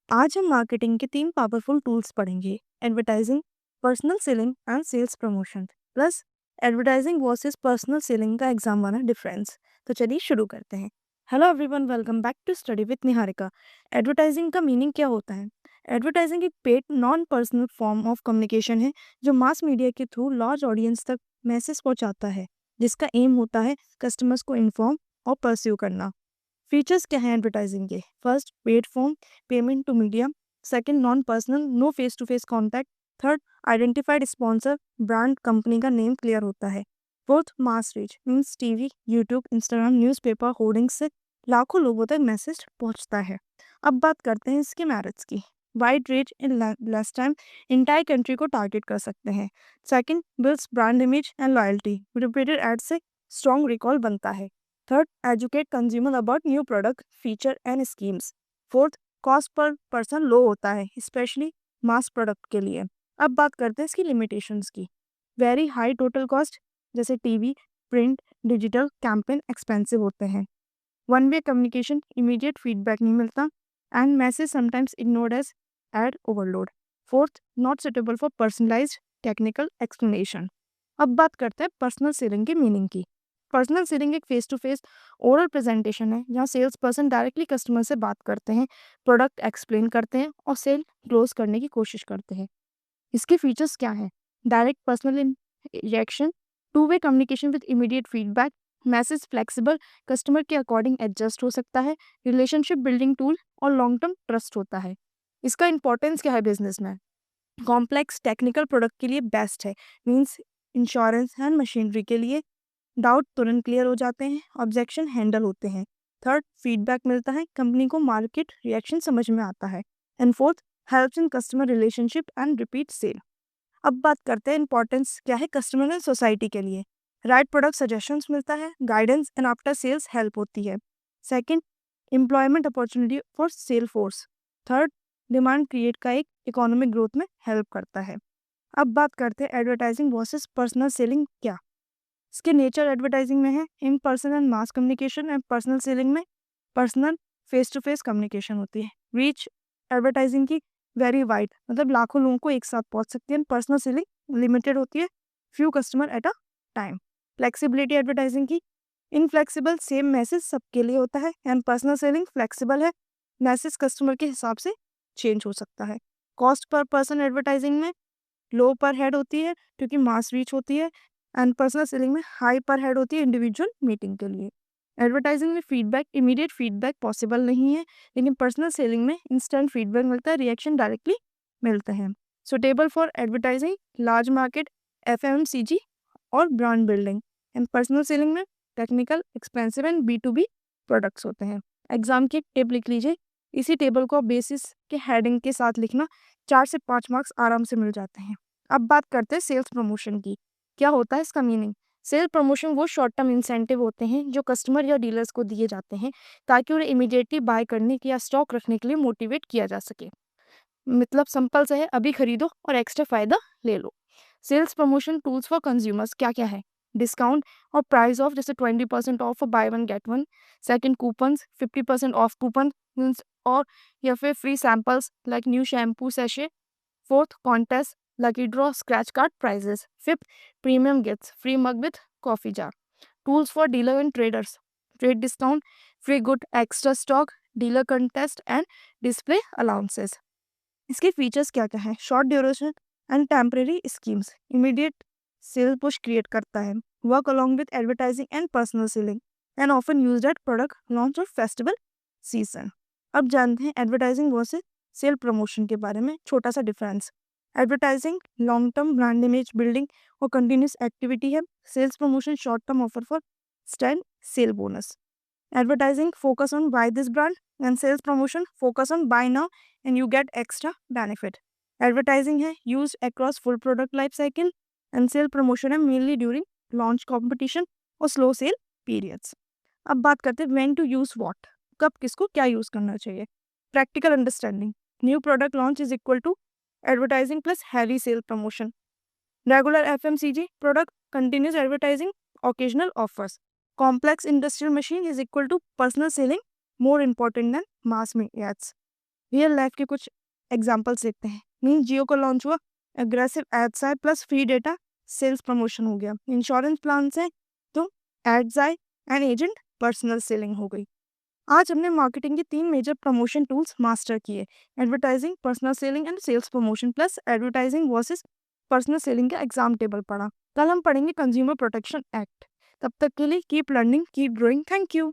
आज हम मार्केटिंग के 3 पावरफुल टूल्स पढ़ेंगे। Advertising, personal selling and sales promotion, plus advertising versus personal selling का एग्जाम वाला डिफरेंस। तो चलिए शुरू करते हैं। Hello everyone, welcome back to study with Niharika. Advertising का मीनिंग क्या होता है? एडवर्टाइजिंग एक paid non personal form of communication है जो मास मीडिया के थ्रू लार्ज ऑडियंस तक मैसेज पहुंचाता है, जिसका एम होता है कस्टमर्स को इन्फॉर्म और परस्यू करना। फीचर्स क्या हैं एडवर्टाइजिंग के? First, paid form, payment to media. Second, non personal, no face to face contact. Third, identified sponsor, brand company का नेम क्लियर होता है। Fourth, mass reach, means TV, YouTube, Instagram, newspaper, hoardings से लाखों लोगों तक message पहुंचता है। अब बात करते हैं इसके मेरिट्स की। Wide reach in less time, entire country को टारगेट कर सकते हैं। Second, builds brand image and loyalty, repeated ad से स्ट्रॉन्ग रिकॉल बनता है। Third, educate consumer about new product, feature and schemes. Fourth, cost पर पर्सन लो होता है, स्पेशली मास प्रोडक्ट के लिए। अब बात करते हैं इसकी लिमिटेशंस की। वेरी हाई टोटल कॉस्ट, जैसे TV, print, digital campaign expensive होते हैं। One way communication, immediate feedback नहीं मिलता, and message sometimes ignored as ad overload. Fourth, not suitable for personalised technical explanation. अब बात करते हैं पर्सनल सेलिंग के मीनिंग की। पर्सनल सेलिंग एक face to face oral presentation है जहाँ सेल्स पर्सन डायरेक्टली कस्टमर से बात करते हैं, प्रोडक्ट एक्सप्लेन करते हैं और सेल क्लोज करने की कोशिश करते हैं। इसके फीचर्स क्या हैं? Direct personal reaction, two way communication with immediate feedback, message flexible, customer के अकॉर्डिंग एडजस्ट हो सकता है, रिलेशनशिप बिल्डिंग टूल और लॉन्ग टर्म ट्रस्ट होता है। इसका इंपॉर्टेंस क्या है बिजनेस में? कॉम्प्लेक्स टेक्निकल प्रोडक्ट के लिए बेस्ट है, मीन्स इंश्योरेंस एंड मशीनरी के लिए डाउट तुरंत क्लियर हो जाते हैं, ऑब्जेक्शन हैंडल होते हैं। थर्ड, फीडबैक मिलता है, कंपनी को मार्केट रिएक्शन समझ में आता है। And fourth, helps in customer relationship and repeat sale. अब बात करते हैं इंपॉर्टेंस क्या है कस्टमर एंड सोसाइटी के लिए। राइट प्रोडक्ट सजेशंस मिलता है, guidance and after sales help होती है। Second, employment opportunity for sale force. Third, demand create का एक इकोनॉमिक ग्रोथ में हेल्प करता है। अब बात करते हैं एडवर्टाइजिंग वर्सेस पर्सनल सेलिंग क्या। इसके नेचर एडवर्टाइजिंग में है in person and mass communication, and personal selling में personal face to face communication होती है। रीच एडवर्टाइजिंग की वेरी वाइड, मतलब लाखों लोगों को एक साथ पहुंच सकती है। पर्सनल सेलिंग लिमिटेड होती है, few customer at a time. Flexibility advertising की इनफ्लेक्सिबल, सेम मैसेज सबके लिए होता है। एंड पर्सनल सेलिंग फ्लेक्सिबल है, मैसेज कस्टमर के हिसाब से चेंज हो सकता है। कॉस्ट पर पर्सन एडवर्टाइजिंग में लो पर हेड होती है क्योंकि मास रीच होती है, एंड पर्सनल सेलिंग में हाई पर हेड होती है इंडिविजुअल मीटिंग के लिए। एडवर्टाइजिंग में फीडबैक, इमीडिएट फीडबैक पॉसिबल नहीं है, लेकिन पर्सनल सेलिंग में इंस्टेंट फीडबैक मिलता है, रिएक्शन डायरेक्टली मिलते हैं। Suitable for advertising, large market, FMCG और brand building. And personal selling में technical, expensive and B products होते हैं। एग्जाम की एक टिप लिख लीजिए, इसी टेबल को बेसिस के हेडिंग के साथ लिखना, 4 से 5 मार्क्स आराम से मिल जाते हैं। अब बात करते हैं सेल्स प्रमोशन की। क्या होता है इसका मीनिंग? सेल प्रमोशन वो शॉर्ट टर्म इंसेंटिव होते हैं जो कस्टमर या डीलर्स को दिए जाते हैं ताकि उन्हें इमीडिएटली बाय करने के या स्टॉक रखने के लिए मोटिवेट किया जा सके। मतलब सिंपल से है, अभी खरीदो और एक्स्ट्रा फायदा ले लो। Sales promotion tools for consumers क्या क्या है? डिस्काउंट और प्राइस ऑफ, जैसे 20% ऑफ और buy one get one. Second, coupons, 50% off coupon means, और या फिर free samples like new shampoo sachet. Fourth, contest, lucky draw, scratch card prizes. Fifth, premium gifts, free mug with coffee jar. Tools for dealer and traders, trade discount, free good, extra stock, dealer contest and display allowances. इसके features क्या क्या हैं? Short duration and temporary schemes, immediate sale push create करता है, work along with advertising and personal selling, and often used eight product launch और festival season. अब जानते हैं एडवर्टाइजिंग वर्सेस सेल प्रमोशन के बारे में, छोटा सा difference. Advertising long term brand image building और कंटिन्यूस एक्टिविटी है। Sales promotion short term offer for stand sale bonus. Advertising focus on buy this brand, and sales promotion focus on buy now and you get extra benefit. Advertising है used across full product life cycle, and sale promotion है mainly during launch competition और slow sale periods. अब बात करते हैं when to use what, कब किसको क्या यूज करना चाहिए। Practical understanding, new product launch is equal to advertising plus heavy sale promotion. Regular FMCG product, continuous advertising, occasional offers. Complex industrial machine is equal to personal selling, more important than mass media ads. Real life के कुछ examples देखते हैं। Mean जियो का launch हुआ, aggressive ads आए plus free data, sales promotion हो गया। Insurance plan से तो एड्स आए एंड एजेंट पर्सनल सेलिंग हो गई। आज हमने मार्केटिंग के 3 मेजर प्रमोशन टूल्स मास्टर किए, advertising, personal selling and sales promotion plus advertising versus personal selling का एग्जाम टेबल पढ़ा। कल हम पढ़ेंगे कंज्यूमर प्रोटेक्शन एक्ट। तब तक के लिए keep learning, keep growing. Thank you.